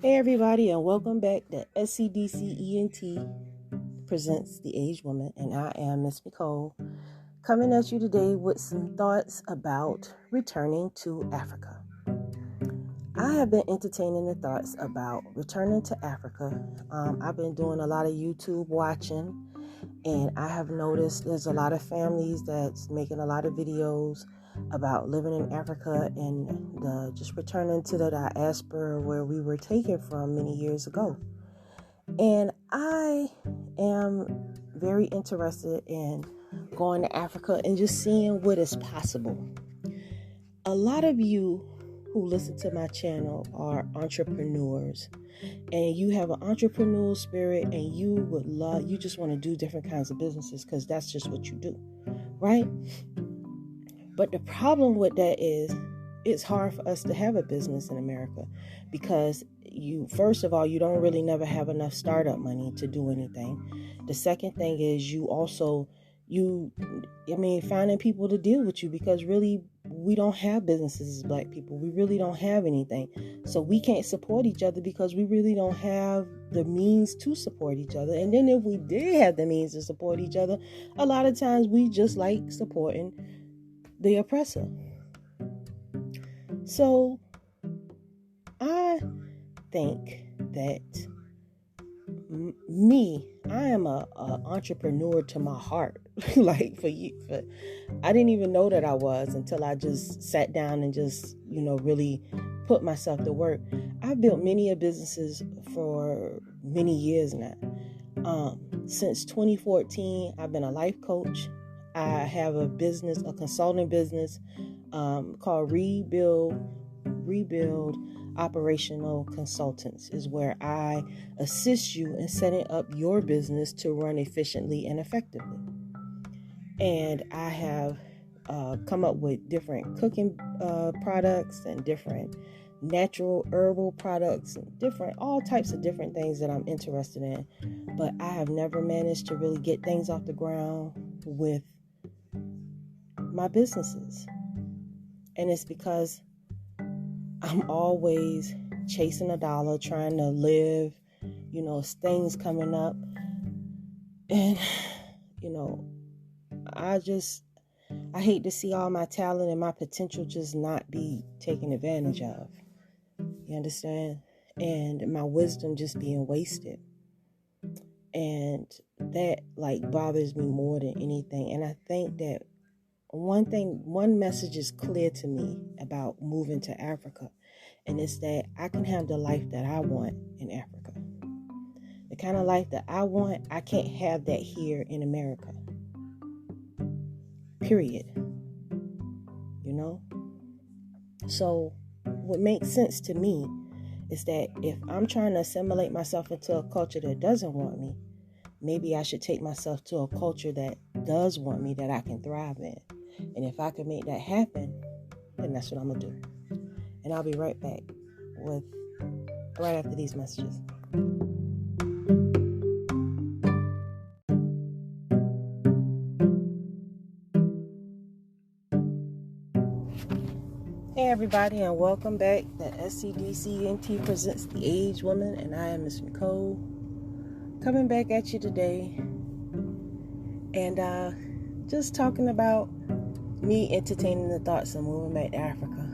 Hey everybody, and welcome back to SCDCENT presents The Aged Woman, and I am Miss Nicole, coming at you today with some thoughts about returning to Africa. I have been entertaining the thoughts about returning to Africa. I've been doing a lot of YouTube watching, and I have noticed there's a lot of families that's making a lot of videos about living in Africa and just returning to the diaspora where we were taken from many years ago. And I am very interested in going to Africa and just seeing what is possible. A lot of you who listen to my channel are entrepreneurs, and you have an entrepreneurial spirit, and you just want to do different kinds of businesses because that's just what you do, right? But the problem with that is it's hard for us to have a business in America because first of all, you don't really never have enough startup money to do anything. The second thing is finding people to deal with you, because really we don't have businesses as Black people. We really don't have anything. So we can't support each other because we really don't have the means to support each other. And then if we did have the means to support each other, a lot of times we just like supporting the oppressor. So I think that I am a entrepreneur to my heart. I didn't even know that I was until I just sat down and just, really put myself to work. I've built many businesses for many years now. Since 2014, I've been a life coach. I have a consulting business called Rebuild Operational Consultants, is where I assist you in setting up your business to run efficiently and effectively. And I have come up with different cooking products and different natural herbal products and all types of different things that I'm interested in. But I have never managed to really get things off the ground with my businesses. And it's because I'm always chasing a dollar, trying to live, things coming up. And, I hate to see all my talent and my potential just not be taken advantage of. You understand? And my wisdom just being wasted. And that bothers me more than anything. And I think that one message is clear to me about moving to Africa, and it's that I can have the life that I want in Africa. The kind of life that I want, I can't have that here in America. Period. So what makes sense to me is that if I'm trying to assimilate myself into a culture that doesn't want me, maybe I should take myself to a culture that does want me, that I can thrive in. And if I can make that happen, then that's what I'm going to do. And I'll be right back right after these messages. Hey everybody, and welcome back to SCDCENT presents The Aged Woman, and I am Miss Nicole, coming back at you today, and just talking about me entertaining the thoughts of moving back to Africa.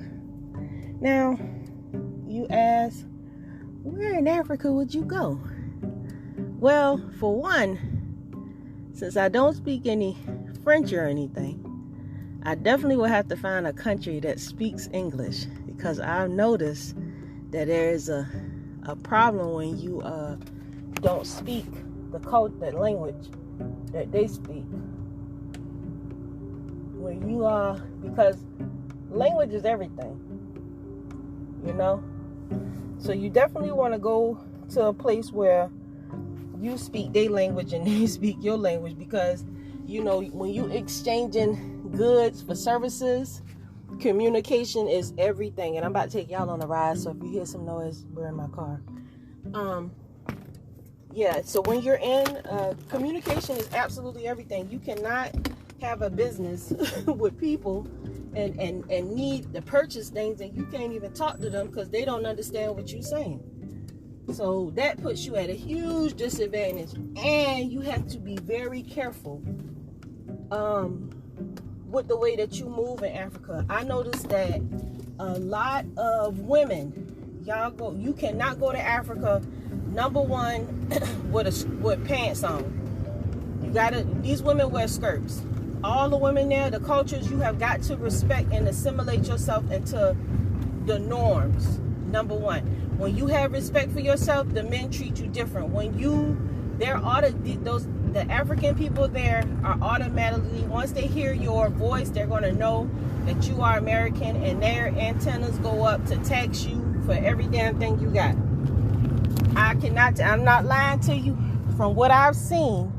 Now, you ask, where in Africa would you go? Well, for one, since I don't speak any French or anything, I definitely will have to find a country that speaks English, because I've noticed that there is a problem when you don't speak the language that they speak. When you because language is everything, so you definitely want to go to a place where you speak their language and they speak your language, because when you exchanging goods for services, communication is everything. And I'm about to take y'all on a ride, so if you hear some noise, we're in my car. So when you're in, communication is absolutely everything. You cannot have a business with people and need to purchase things, and you can't even talk to them because they don't understand what you're saying. So that puts you at a huge disadvantage, and you have to be very careful with the way that you move in Africa. I noticed that a lot of women, you cannot go to Africa, number one, with pants on. These women wear skirts. All the women there, the cultures, you have got to respect and assimilate yourself into the norms. Number one, when you have respect for yourself, the men treat you different. The African people there are automatically, once they hear your voice, they're going to know that you are American, and their antennas go up to tax you for every damn thing you got. I'm not lying to you. From what I've seen,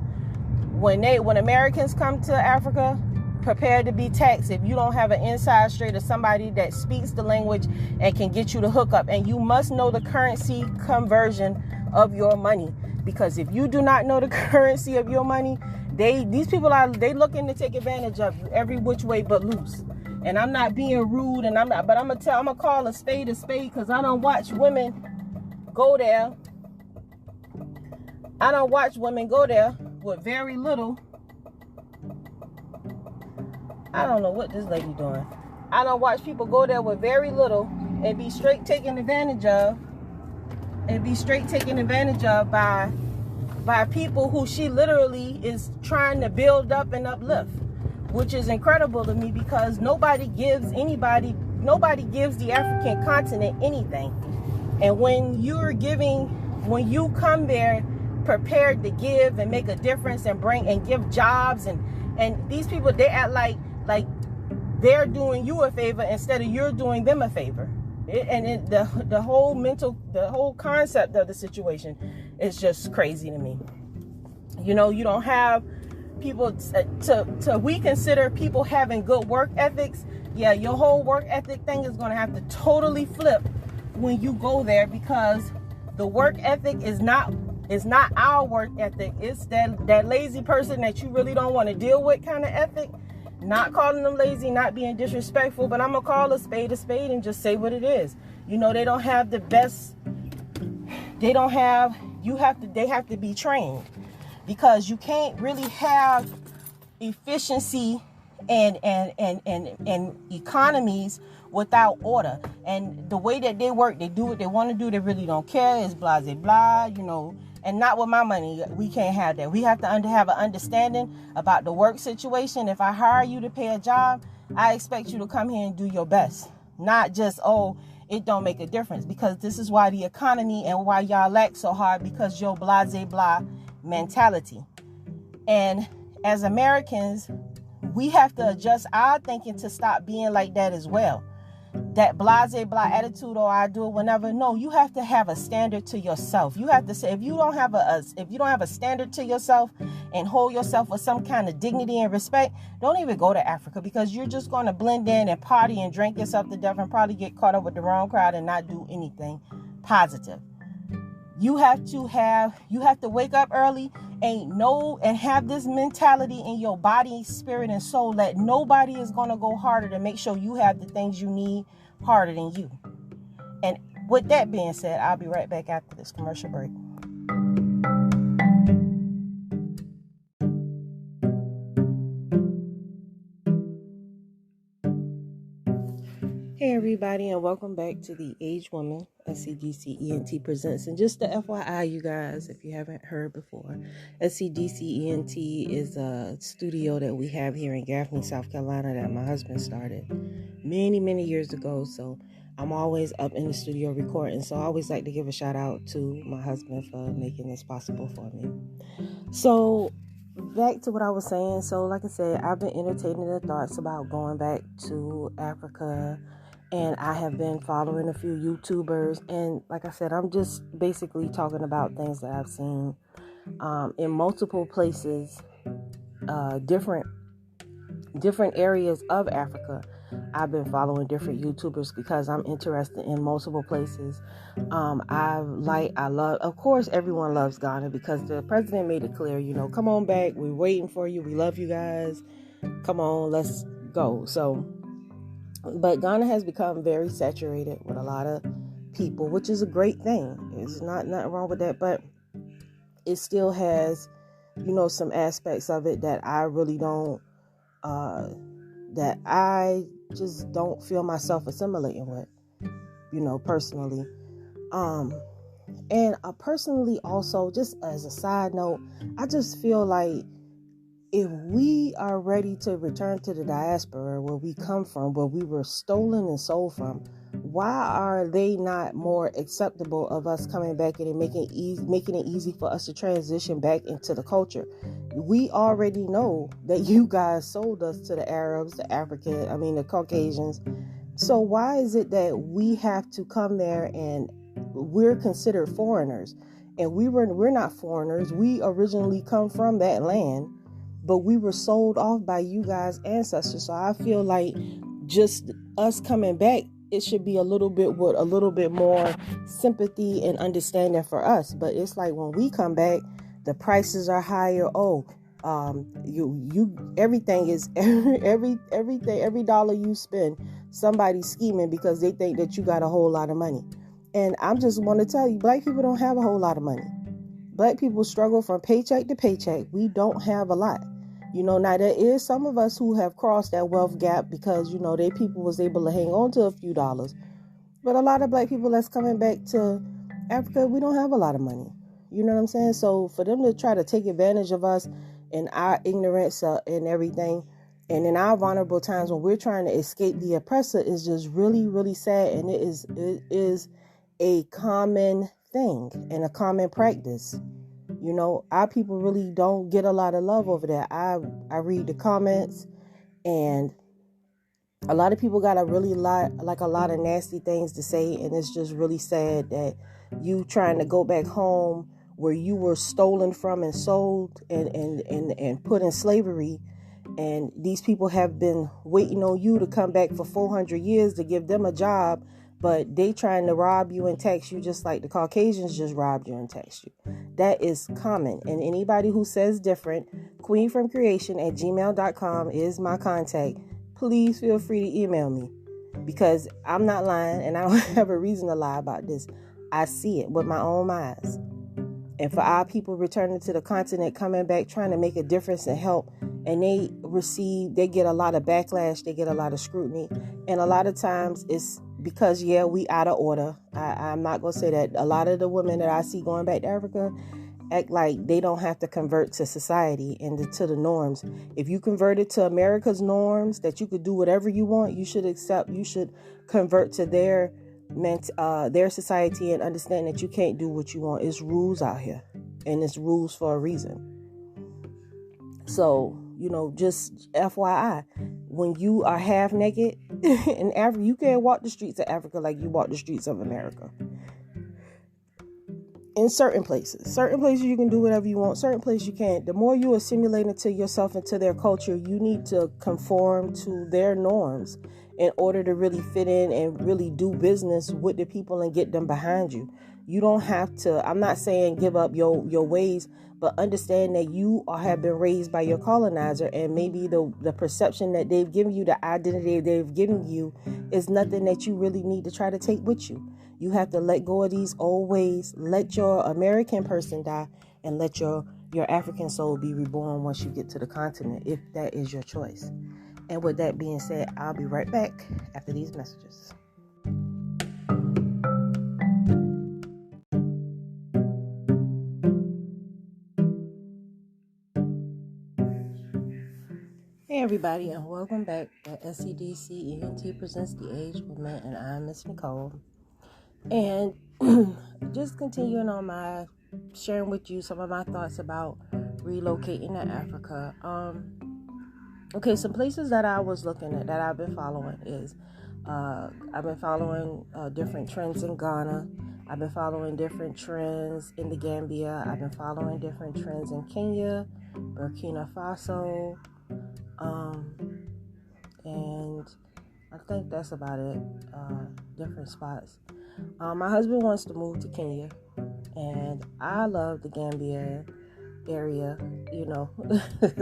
when Americans come to Africa, prepare to be taxed if you don't have an inside straight of somebody that speaks the language and can get you the hookup. And you must know the currency conversion of your money, because if you do not know the currency of your money, these people are looking to take advantage of you every which way but loose. And I'm not being rude, and I'm gonna call a spade, because I don't watch women go there. I don't watch women go there with very little. I don't know what this lady doing. I don't watch people go there with very little and be straight taken advantage of. By people who she literally is trying to build up and uplift, which is incredible to me, because nobody gives the African continent anything. And when you come there prepared to give and make a difference and give jobs, and these people, they act like they're doing you a favor instead of you're doing them a favor. The whole concept of the situation is just crazy to me. You don't have people we consider people having good work ethics. Yeah, your whole work ethic thing is going to have to totally flip when you go there, because the work ethic is not our work ethic. It's that lazy person that you really don't want to deal with kind of ethic. Not calling them lazy, not being disrespectful, but I'm gonna call a spade and just say what it is. They don't have the best. They have to be trained, because you can't really have efficiency and economies without order. And the way that they work, they do what they want to do. They really don't care. It's blah blah blah, And not with my money. We can't have that. We have to have an understanding about the work situation. If I hire you to pay a job, I expect you to come here and do your best. Not just, it don't make a difference. Because this is why the economy and why y'all lack so hard, because your blah blah mentality. And as Americans, we have to adjust our thinking to stop being like that as well. That blah attitude, or I do it whenever. No, you have to have a standard to yourself. You have to say, if you don't have a standard to yourself and hold yourself with some kind of dignity and respect, don't even go to Africa, because you're just going to blend in and party and drink yourself to death and probably get caught up with the wrong crowd and not do anything positive. You have to wake up early and have this mentality in your body, spirit, and soul that nobody is going to go harder to make sure you have the things you need harder than you. And with that being said, I'll be right back after this commercial break. Hey everybody, and welcome back to the Aged Woman SCDC ENT Presents. And just the FYI, you guys, if you haven't heard before, SCDC ENT is a studio that we have here in Gaffney, South Carolina, that my husband started many years ago. So I'm always up in the studio recording. So I always like to give a shout out to my husband for making this possible for me. So back to what I was saying. So like I said, I've been entertaining the thoughts about going back to Africa. And I have been following a few YouTubers. And like I said, I'm just basically talking about things that I've seen in multiple places, different areas of Africa. I've been following different YouTubers because I'm interested in multiple places. I love, of course, everyone loves Ghana because the president made it clear, come on back. We're waiting for you. We love you guys. Come on, let's go. But Ghana has become very saturated with a lot of people, which is a great thing. There's nothing wrong with that, but it still has, some aspects of it that I really don't, that I just don't feel myself assimilating with, personally. And personally also, just as a side note, I just feel like if we are ready to return to the diaspora where we come from, where we were stolen and sold from, why are they not more acceptable of us coming back in and making it easy for us to transition back into the culture? We already know that you guys sold us to the Arabs, the Caucasians. So why is it that we have to come there and we're considered foreigners? And we're not foreigners. We originally come from that land, but we were sold off by you guys' ancestors. So I feel like just us coming back, it should be a little bit more sympathy and understanding for us. But it's like when we come back, the prices are higher. Everything is every dollar you spend, somebody's scheming because they think that you got a whole lot of money. And I just want to tell you, Black people don't have a whole lot of money. Black people struggle from paycheck to paycheck. We don't have a lot. Now there is some of us who have crossed that wealth gap because, their people was able to hang on to a few dollars. But a lot of Black people that's coming back to Africa, we don't have a lot of money. You know what I'm saying? So for them to try to take advantage of us and our ignorance and everything, and in our vulnerable times when we're trying to escape the oppressor, is just really, really sad. And it is a common thing and a common practice. Our people really don't get a lot of love over there. I read the comments, and a lot of people got a lot of nasty things to say, and it's just really sad that you trying to go back home where you were stolen from and sold and put in slavery, and these people have been waiting on you to come back for 400 years to give them a job, but they trying to rob you and tax you just like the Caucasians just robbed you and taxed you. That is common. And anybody who says different, queenfromcreation@gmail.com is my contact. Please feel free to email me, because I'm not lying and I don't have a reason to lie about this. I see it with my own eyes. And for our people returning to the continent, coming back, trying to make a difference and help, and they get a lot of backlash, they get a lot of scrutiny. And a lot of times it's because, we out of order. I'm not going to say that. A lot of the women that I see going back to Africa act like they don't have to convert to society and to the norms. If you converted to America's norms, that you could do whatever you want, you should convert to their society and understand that you can't do what you want. It's rules out here, and it's rules for a reason. So, just FYI, when you are half naked in Africa, you can't walk the streets of Africa like you walk the streets of America. In certain places you can do whatever you want. Certain places you can't. The more you assimilate into yourself, into their culture, you need to conform to their norms in order to really fit in and really do business with the people and get them behind you. You don't have to, I'm not saying give up your ways, but understand that you have been raised by your colonizer, and maybe the perception that they've given you, the identity they've given you, is nothing that you really need to try to take with you. You have to let go of these old ways, let your American person die, and let your African soul be reborn once you get to the continent, if that is your choice. And with that being said, I'll be right back after these messages. Hey everybody, and welcome back to SCDC ENT presents The Aged Woman, and I'm Miss Nicole. And just continuing on my sharing with you some of my thoughts about relocating to Africa. Okay, some places that I was looking at that I've been following is I've been following different trends in Ghana. I've been following different trends in the Gambia. I've been following different trends in Kenya, Burkina Faso, and I think that's about it. Different spots. My husband wants to move to Kenya, and I love the Gambia area,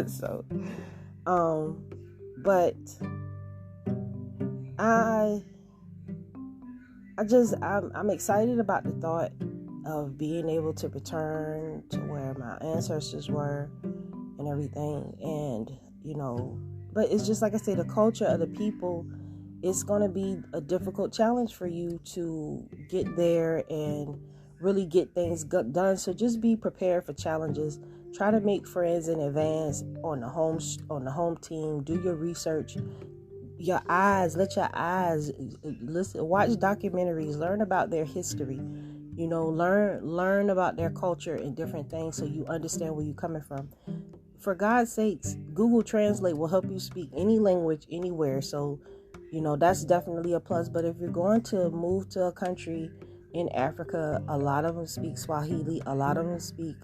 so, but I'm excited about the thought of being able to return to where my ancestors were and everything. And, but it's just like I say, the culture of the people, it's going to be a difficult challenge for you to get there and really get things done. So just be prepared for challenges. Try to make friends in advance on the home team. Do your research. Let your eyes listen, watch documentaries, learn about their history, learn about their culture and different things so you understand where you're coming from. For God's sakes, Google Translate will help you speak any language anywhere. So, that's definitely a plus. But if you're going to move to a country in Africa, a lot of them speak Swahili, a lot of them speak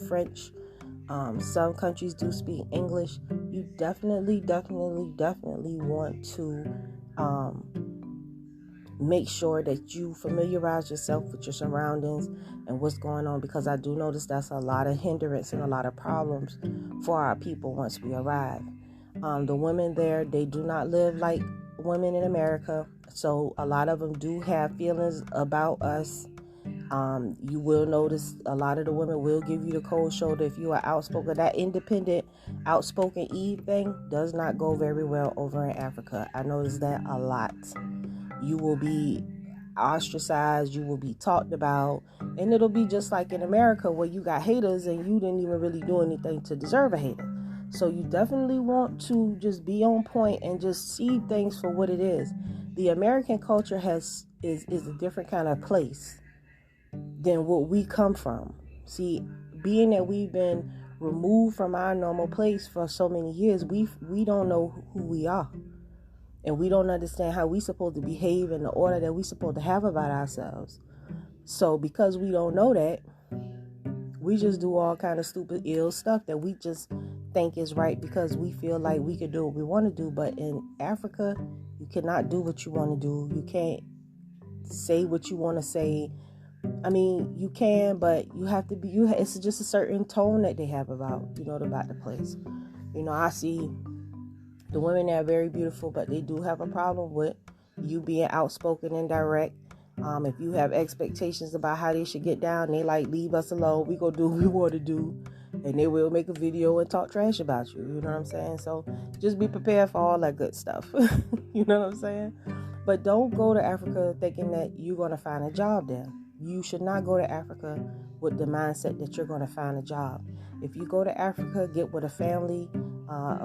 French. Some countries do speak English. You definitely want to make sure that you familiarize yourself with your surroundings and what's going on, because I do notice that's a lot of hindrance and a lot of problems for our people once we arrive. The women there, they do not live like women in America, so a lot of them do have feelings about us. You will notice a lot of the women will give you the cold shoulder if you are outspoken. That independent, outspoken Eve thing does not go very well over in Africa. I noticed that a lot. You will be ostracized, you will be talked about, and it'll be just like in America where you got haters and you didn't even really do anything to deserve a hater. So you definitely want to just be on point and just see things for what it is. The American culture is a different kind of place than what we come from. See, being that we've been removed from our normal place for so many years, we don't know who we are. And we don't understand how we supposed to behave in the order that we supposed to have about ourselves. So because we don't know that, we just do all kind of stupid, ill stuff that we just think is right because we feel like we can do what we want to do. But in Africa, you cannot do what you want to do. You can't say what you want to say. I mean, you can, but you have to be. It's just a certain tone that they have about the place. I see the women there are very beautiful, but they do have a problem with you being outspoken and direct. If you have expectations about how they should get down, they like, leave us alone. We go do what we want to do. And they will make a video and talk trash about you. You know what I'm saying? So just be prepared for all that good stuff. You know what I'm saying? But don't go to Africa thinking that you're going to find a job there. You should not go to Africa with the mindset that you're going to find a job. If you go to Africa, get with a family,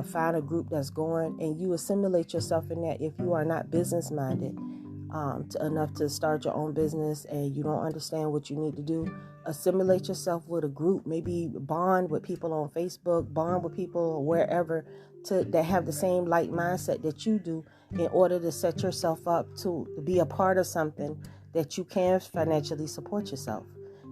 find a group that's going, and you assimilate yourself in that. If you are not business minded enough to start your own business and you don't understand what you need to do, assimilate yourself with a group. Maybe bond with people on Facebook, bond with people wherever that have the same like mindset that you do, in order to set yourself up to be a part of something that you can financially support yourself.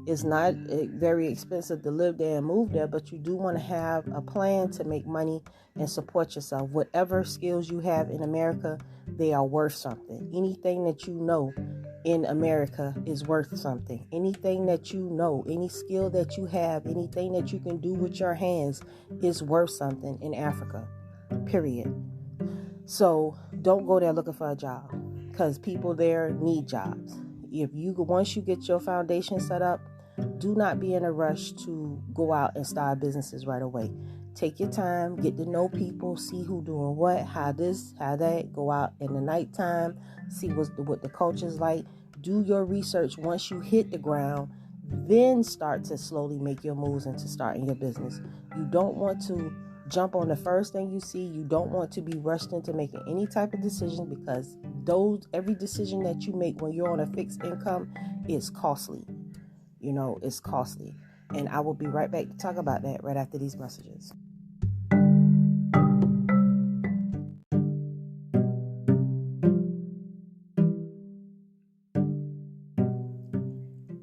It's not very expensive to live there and move there, but you do want to have a plan to make money and support yourself. Whatever skills you have in America, they are worth something. Anything that you know in America is worth something. Anything that you know, any skill that you have, anything that you can do with your hands is worth something in Africa, period. So don't go there looking for a job, because people there need jobs. Once you get your foundation set up, do not be in a rush to go out and start businesses right away. Take your time, get to know people, see who doing what, how this, how that. Go out in the nighttime, see what the culture's like. Do your research. Once you hit the ground, then start to slowly make your moves into starting your business. You don't want to jump on the first thing you see. You don't want to be rushed into making any type of decision, because every decision that you make when you're on a fixed income is costly. It's costly. And I will be right back to talk about that right after these messages.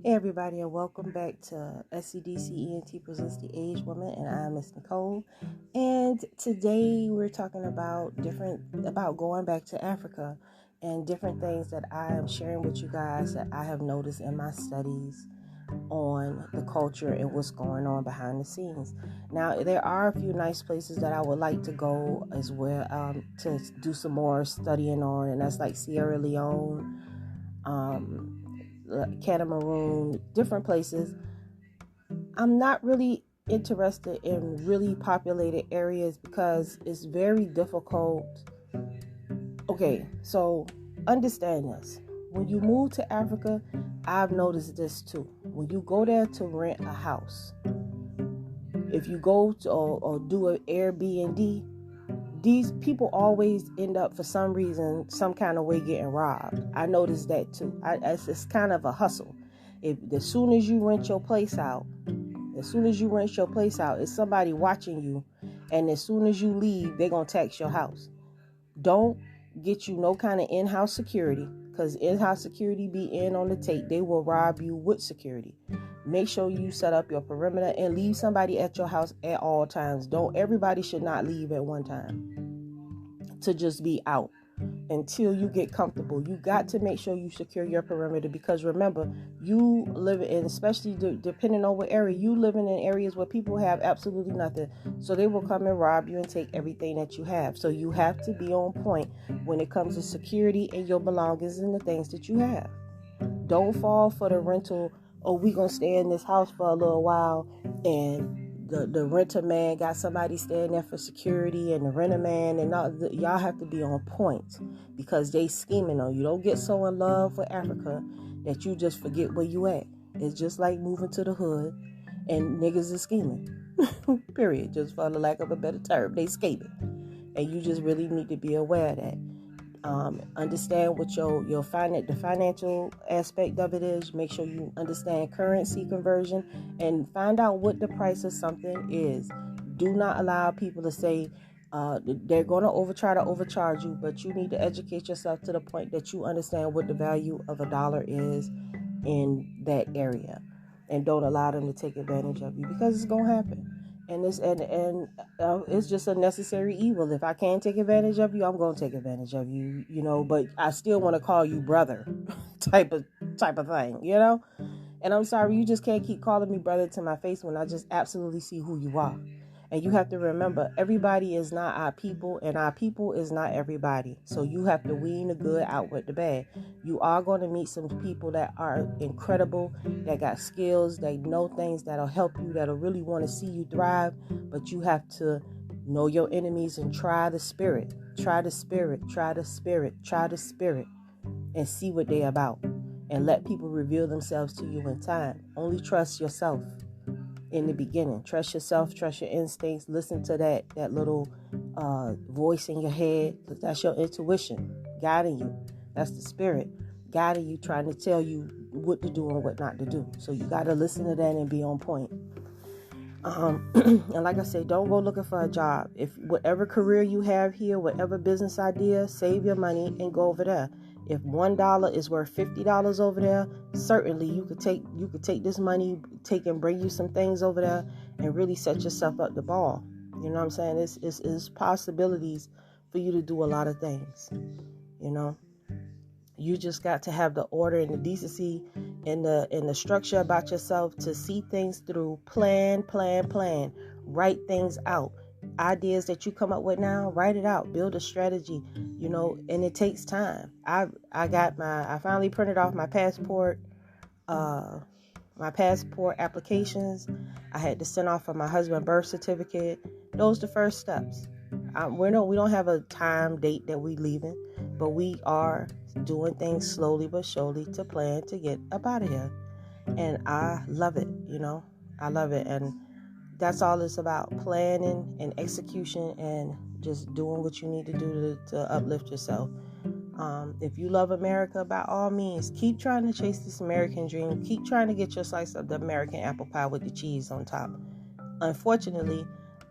Hey everybody, and welcome back to SCDC ENT Presents the Aged Woman, and I'm Miss Nicole. And today we're talking about going back to Africa and different things that I am sharing with you guys that I have noticed in my studies on the culture and what's going on behind the scenes. Now, there are a few nice places that I would like to go as well, to do some more studying on, and that's like Sierra Leone, Cameroon, different places. I'm not really interested in really populated areas because it's very difficult. Okay, so understand this. When you move to Africa, I've noticed this too. When you go there to rent a house, if you go to or do an Airbnb, these people always end up for some reason, some kind of way getting robbed. I noticed that too. It's kind of a hustle. If as soon as you rent your place out, it's somebody watching you, and as soon as you leave, they're gonna tax your house. Don't get you no kind of in-house security, because in-house security be in on the tape. They will rob you with security. Make sure you set up your perimeter and leave somebody at your house at all times. Everybody should not leave at one time to just be out until you get comfortable. You got to make sure you secure your perimeter, because remember, you live in, especially depending on what area, you living in areas where people have absolutely nothing. So they will come and rob you and take everything that you have. So you have to be on point when it comes to security and your belongings and the things that you have. Don't fall for the rental. Oh, we gonna stay in this house for a little while, and the renter man got somebody staying there for security, and the renter man, and y'all have to be on point, because they scheming on you. Don't get so in love with Africa that you just forget where you at. It's just like moving to the hood, and niggas is scheming. Period. Just for the lack of a better term, they scheming, and you just really need to be aware of that. Understand what the financial aspect of it is. Make sure you understand currency conversion and find out what the price of something is. Do not allow people to say they're going to try to overcharge you, but you need to educate yourself to the point that you understand what the value of a dollar is in that area, and don't allow them to take advantage of you, because it's going to happen. And it's just a necessary evil. If I can't take advantage of you, I'm going to take advantage of you, but I still want to call you brother type of thing. And I'm sorry, you just can't keep calling me brother to my face when I just absolutely see who you are. And you have to remember, everybody is not our people, and our people is not everybody. So you have to wean the good out with the bad. You are going to meet some people that are incredible, that got skills, they know things that'll help you, that'll really want to see you thrive. But you have to know your enemies and try the spirit. Try the spirit, and see what they're about. And let people reveal themselves to you in time. Only trust yourself in the beginning. Trust yourself, trust your instincts. Listen to that little voice in your head, because that's your intuition guiding you. That's the spirit guiding you, trying to tell you what to do and what not to do. So you got to listen to that and be on point. And like I said, don't go looking for a job. If whatever career you have here, whatever business idea, save your money and go over there. If $1 is worth $50 over there, certainly you could take this money, and bring you some things over there, and really set yourself up the ball. You know what I'm saying? It's possibilities for you to do a lot of things. You just got to have the order and the decency and the structure about yourself to see things through. Plan. Write things out. Ideas that you come up with now, write it out. Build a strategy, and it takes time. I finally printed off my passport applications. I had to send off for my husband's birth certificate. Those are the first steps. We don't have a time date that we leaving, but we are doing things slowly but surely to plan to get up out of here. And I love it. I love it. And that's all it's about: planning and execution, and just doing what you need to do to uplift yourself. If you love America, by all means, keep trying to chase this American dream. Keep trying to get your slice of the American apple pie with the cheese on top. Unfortunately,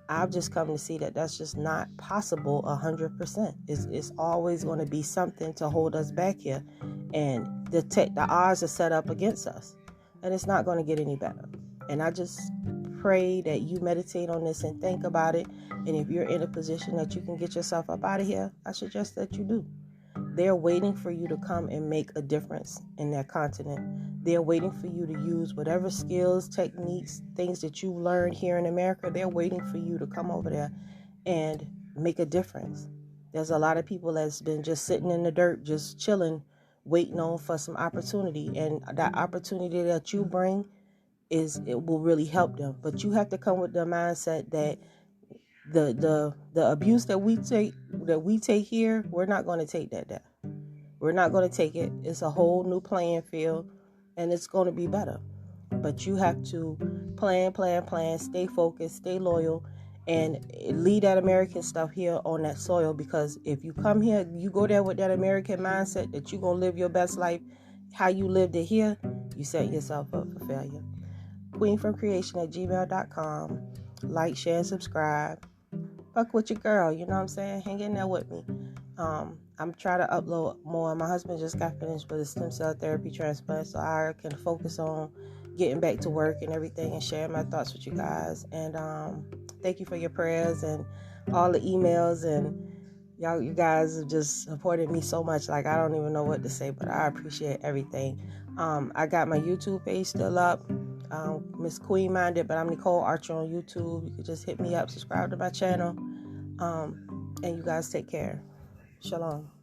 I've just come to see that that's just not possible 100%. It's always going to be something to hold us back here, and the odds are set up against us, and it's not going to get any better. And I just pray that you meditate on this and think about it. And if you're in a position that you can get yourself up out of here, I suggest that you do. They're waiting for you to come and make a difference in their continent. They're waiting for you to use whatever skills, techniques, things that you learned here in America. They're waiting for you to come over there and make a difference. There's a lot of people that's been just sitting in the dirt, just chilling, waiting on for some opportunity, and that opportunity that you bring it will really help them. But you have to come with the mindset that the abuse that we take here, we're not going to take that down. We're not going to take it. It's a whole new playing field, and it's going to be better. But you have to plan, stay focused, stay loyal, and leave that American stuff here on that soil. Because if you come here, you go there with that American mindset that you're going to live your best life how you lived it here, you set yourself up for failure. queenfromcreation@gmail.com. Like, share, and subscribe. Fuck with your girl, you know what I'm saying? Hang in there with me. I'm trying to upload more. My husband just got finished with a stem cell therapy transplant, so I can focus on getting back to work and everything and sharing my thoughts with you guys. And thank you for your prayers and all the emails, and you guys have just supported me so much. Like, I don't even know what to say, but I appreciate everything. I got my YouTube page still up, Miss Queen Minded, but I'm Nicole Archer on YouTube. You can just hit me up, subscribe to my channel, and you guys take care. Shalom.